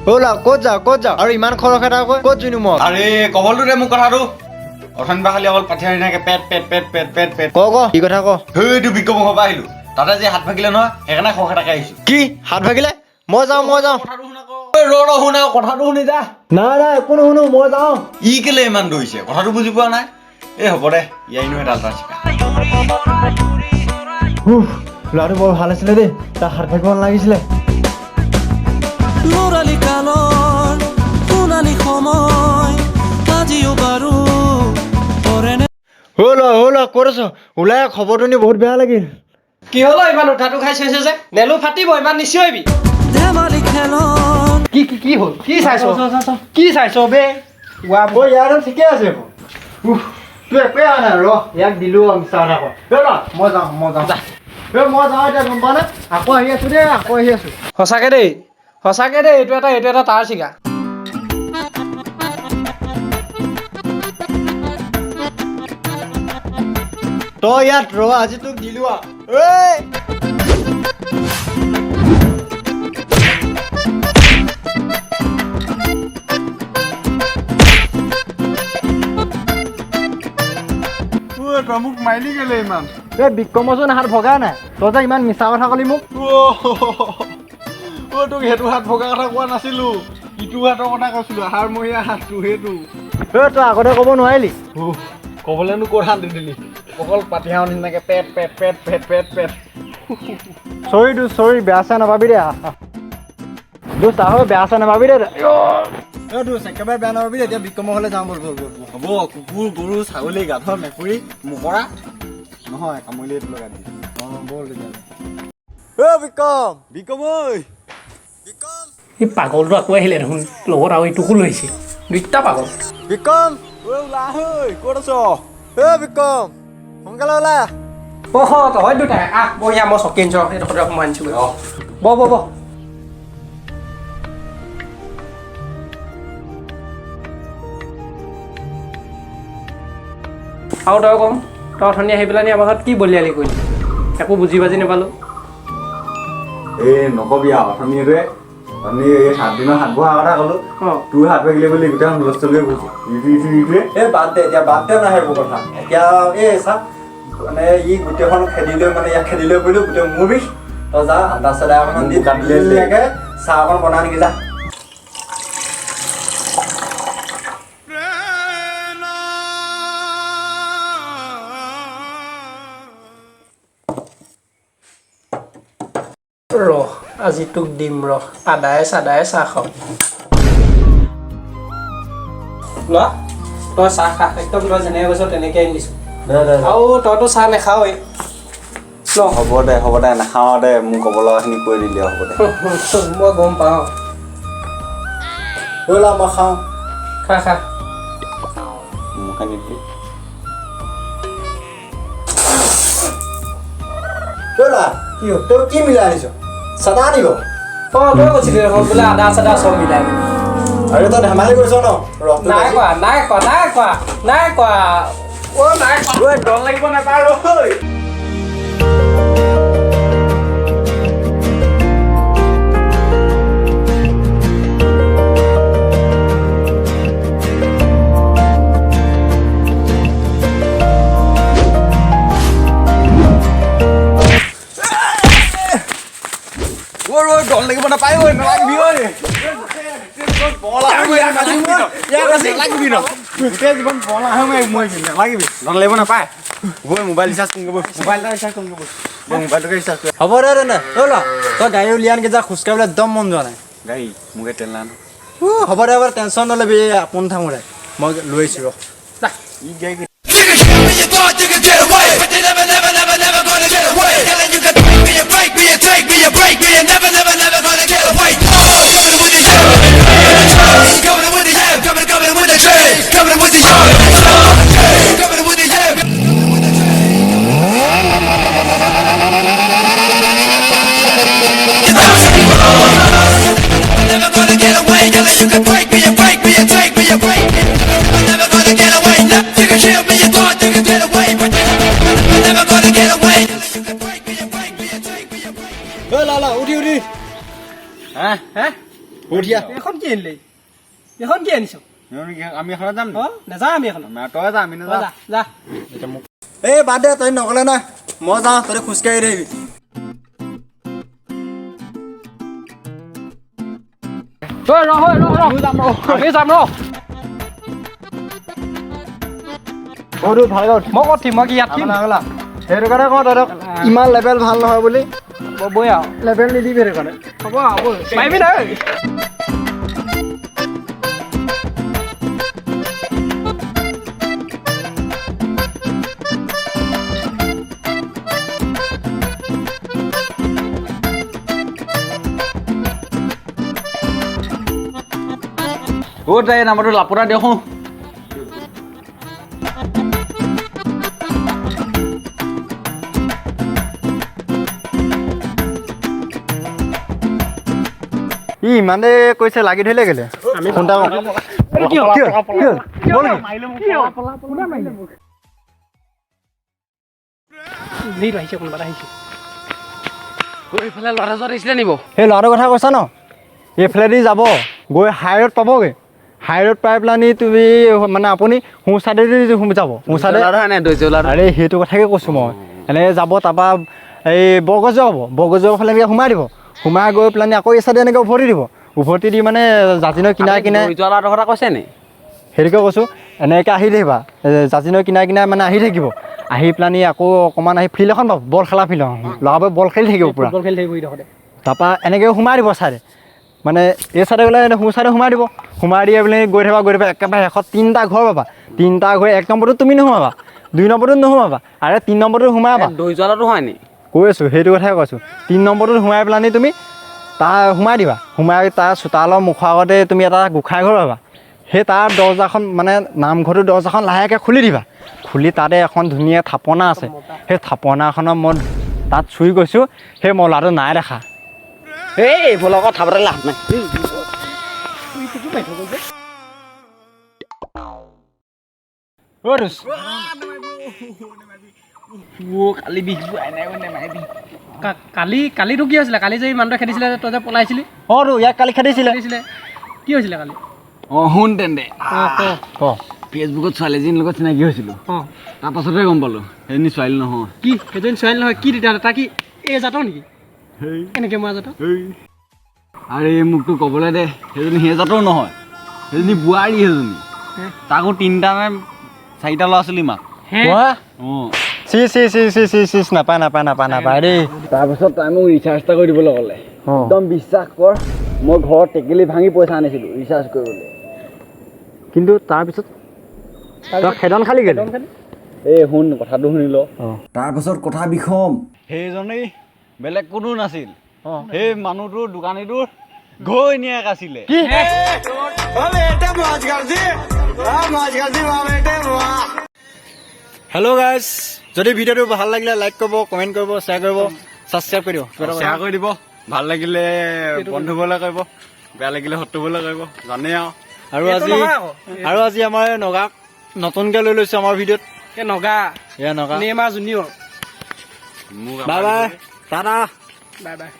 ব'লা ক'ত যা আৰু ইমান খৰখেদা কৈ ক'ত জুনু মই আৰে কবলটো দে মোক কথাটো অথনিবা খালি অকল পাঠিয়াই নাকে পেট ক কি কথা ক সেইটো বিক্ৰম ঘৰৰ পৰা আহিলো তাতে যে হাত ভাগিলে নহয় সেইকাৰণে খৰখেদাকে আহিছো কি হাত ভাগিলে মই যাওঁ শুনা কথাটো শুনি যা নাই একো নুশুনো মই যাওঁ ই কেলে ইমান দৌৰিছে কথাটো বুজি পোৱা নাই এই হ'ব দে ইয়াই নো এডাল তাৰ চিকা ল'ৰাটো বৰ ভাল আছিলে দেই তাৰ হাত ভাগিব নালাগিছিলে লৰালি কালৰ সোণালী সময় আজিও বাৰু হ'ল ক'ত আছ ওলাই খবৰটো নি বহুত বেয়া লাগিল কি হ'ল ইমান উঠাটো খাই চাইছে যে নেলু ফাটিব ইমান নিচিঞৰিবি ধেমালি খেলত কি হ'ল কি চাইছ বে মই ইয়াৰ ঠিকে আছে তোৰ একোৱে অহা নাই ৰ ইয়াক দিলো মিছা কথা ক মই যাওঁ মই যাওঁ এতিয়া গম পোৱা নাই আকৌ আহি আছো সঁচাকে দেই এইটো এটা তাৰ চিগা তই ইয়াত ৰ আজি তোক দিলো তই মোক মাৰিলি কেলে ইমান এই বিক্ৰমচোন হাত ভগা নাই তই যে ইমান মিছা কথা ক'লি মোক তোক সেইটো হাত ভগা কথা কোৱা নাছিলো ইটো হাতৰ কথা কৈছিলো হাড়মহীয়া হাতটো সেইটো তই আগতে ক'ব নোৱাৰিলি ক'বলেনো ক'ত হাত দিলি অকল পাতিহাঁহৰ নিচিনাকে পেট চৰি বেয়া চেয়া নাপাবি দে দোস্ত আহ বেয়া চেয়া নাপাবি দে একেবাৰে বেয়া নাপাবি দে এতিয়া বিক্ৰমৰ হ'লে যাওঁ বল হ'ব কুকুৰ গৰু ছাগলী গাধ মেকুৰী মকৰা নহয় কামুৰিলে এইটো লগাই দিম বল তেতিয়াহ'লে বিক্ৰম ঐ এই পাগলটো আকৌ আহিলে দেখোন লগত আৰু ইটোকো লৈছে দুইটা পাগল বিক্ৰম ওলা ক'ত আছ বিক্ৰম সোনকালে ওলা তহঁত দুটাই আহ বঢ়িয়া মই চকী আনিছোঁ এইডোখৰতে সোমাই আনিছোঁ বহ আৰু তই কম তই অথনি আহি পেলাই আমাৰ ঘৰত কি বলিয়ালি কৰিলি একো বুজি বাজি নাপালোঁ এই নকবি আৰু অথনিয়ে আমি এই 7 দিনৰ হাত বহা কথা ক'লো তোৰ হাত ভাগিলে বুলি গোটেই হুলস্থুল হৈ গৈছে ইটোৱে এই বাদ দে নাহে এইবোৰ কথা এতিয়া এই চা মানে ই গোটেইখন খেদিলৈ মানে ইয়াক খেদিলৈ পৰিলো গোটেই মোৰ বিষ তই যা আদা চাদা অকণমান দি ধুনীয়াকৈ চাহ অকণ বনা নেকি যা আজি তোক দিম আদায়ে চাদায়ে চাহ খাওঁ লোৱা তই চাহ খা একদম তই যেনেকৈ কৈছ তেনেকৈ আনি দিছোঁ আৰু তইতো চাহ নাখাৱই হ'ব দে নাখাওঁ দে মোক ক'ব লগাখিনি কৈ দিলি হ'ব দে মই গম পাওঁ ব'লা মই খাওঁ খা মোক আনি দিলি কি হ'ল তই কি মিলাই আনিছ চাদা আনিব তই কৈছিলি দেখোন বোলে আদা চাদা চব মিলাই আৰু তই ধেমালি কৰিছ ন নাই কোৱা ডৰ লাগিব নাপায় দল লাগিব নাপায় নালাগিবি নাপায় মোবাইল ৰিচাৰ্জ মোবাইলটোকে ৰিচাৰ্জ কৰিব হ'ব দে তই গাড়ী উলিয়াই আনকে যা খোজকাঢ়িবলৈ একদম মন যোৱা নাই গাড়ী মোকে তেল নাই হ'ব দে এবাৰ টেনশ্যন নল'বি আপোন থাকোঁ মই লৈ আহিছোঁ ই গাড়ী বঢ়িয়া এখন কি আনিলে এখন কি আনিছ আমি এখন যাম অ নাযাওঁ আমি এখন তই যা আমি নাযাওঁ যা এই বাদ দে তই নকলে নাই মই যাওঁ তই খোজকাঢ়ি থাকিবি আমি যাম ৰ ভাল গ'ল মই ক'ত থিম মই কি ইয়াত থিম সেইটো কাৰণে কওঁ তহঁতক ইমান লেভেল ভাল নহয় বুলি বৈ আৰু লেভেল নিদিবি সেইটো কাৰণে হ'ব পাৰিবি নাই ক'ত যায় নাম্বাৰটো লাপৰা দেখোঁ ই ইমানে কৈছে লাগি ধৰিলে গেলে ফোন এটা আহিছে কোনোবা আহিছে এইফালে ল'ৰা ছোৱালী আহিছিলে নিব সেই ল'ৰাটোৰ কথা কৈছা ন এইফালেদি যাব গৈ হাইৰত পাবগৈ হাইৰত পাই পেলানি তুমি মানে আপুনি সোঁ চাইডেদি যাব সোঁ চাইডে আৰে সেইটো কথাকে কৈছোঁ মই এনেকৈ যাব তাৰপৰা এই বৰগজৰ হ'ব বৰগজৰ ফালে এনেকৈ সোমাই দিব সোমাই গৈ পেলানি আকৌ এই চাইডে এনেকৈ উভতি দিব উভতি দি মানে জাতিনৰ কিনাৰে কিনাৰে কথা কৈছে নি সেইটোকে কৈছোঁ এনেকৈ আহি থাকিবা জাতিনৰ কিনাৰে কিনাৰে মানে আহি থাকিব আহি পেলানি আকৌ অকণমান আহি ফিল্ড এখন পাব বল খেলা ফিল্ড এখন ল'ৰাবোৰে বল খেলি থাকিব পূৰা বল খেলি থাকিব তাৰপৰা এনেকৈ সোমাই দিব চাইডে মানে এই চাইডে গ'লে সোঁ চাইডে সোমাই দিব সোমাই দি পেলাই গৈ থাকিবা একেবাৰে শেষত 3টা ঘৰ পাবা 3টা ঘৰ 1 নম্বৰটোত তুমি নোসোমাবা 2 নম্বৰটোত নোসোমাবা আৰু 3 নম্বৰটোত সোমাবা দৈ জ্বলাটো হয় নি কৈ আছোঁ সেইটো কথাই কৈছোঁ 3 নম্বৰটোত সোমাই পেলানি তুমি তাৰ সোমাই দিবা সোমাই তাৰ চোতালৰ মুখৰ আগতে তুমি এটা গোঁসাই ঘৰ পাবা সেই তাৰ দৰ্জাখন মানে নামঘৰটোৰ দৰ্জাখন লাহেকৈ খুলি দিবা খুলি তাতে এখন ধুনীয়া থাপনা আছে সেই থাপনাখনৰ মই তাত চুই গৈছোঁ সেই মলাটো নাই দেখা এই এইফালৰ কথা পাতিলে লাভ নাই কালিতো কি হৈছিলে কালি যে মানুহটোৱে খেদিছিলে তই যে পলাইছিলি অঁ তো ইয়াক কালি খেদিছিলে কি হৈছিলে কালি অঁ শুন তেন্তে ক ফেচবুকত ছোৱালী এজনীৰ লগত চিনাকি হৈছিলোঁ তাৰপাছতহে গম পালোঁ সেইজনী ছোৱালী নহয় কি সেইজনী ছোৱালী নহয় কি তেতিয়াহ'লে তাৰ কি এই জাতৰ নেকি এনেকৈ মই জাতৰ আৰে মোকতো ক'বলৈ দে সেইজনী সেই জাতৰ নহয় সেইজনী বোৱাৰী সেইজনী তাকো 3টা নে 4টা ল'ৰা ছোৱালী মাক অঁ চিচ নাপায় দেই তাৰপিছত তাই মোক ৰিচাৰ্জ এটা কৰি দিবলৈ ক'লে একদম বিশ্বাস কৰ মই ঘৰত টেকেলি ভাঙি পইচা আনিছিলোঁ ৰিচাৰ্জ কৰিবলৈ কিন্তু তাৰপিছত খেদন খালি গ'লে এই শুন কথাটো শুনি ল তাৰপাছত কথা বিষম সেইজনেই বেলেগ কোনো নাছিল সেই মানুহটোৰ দোকানীটোৰ ঘৈণীয়েক আছিলে হেল্ল' গাইজ যদি ভিডিঅ'টো ভাল লাগিলে লাইক কৰিব কমেণ্ট কৰিব শ্বেয়াৰ কৰিব ছাবস্ক্ৰাইব কৰি দিব শ্বেয়াৰ কৰি দিব ভাল লাগিলে বন্ধুবলৈ কৰিব বেয়া লাগিলে শত্ৰুবলৈ কৰিব জানেই আৰু আজি আমাৰ নগাক নতুনকৈ লৈ লৈছোঁ আমাৰ ভিডিঅ'ত এই নগা এয়া নগা Neymar Junior bye bye tata bye বাই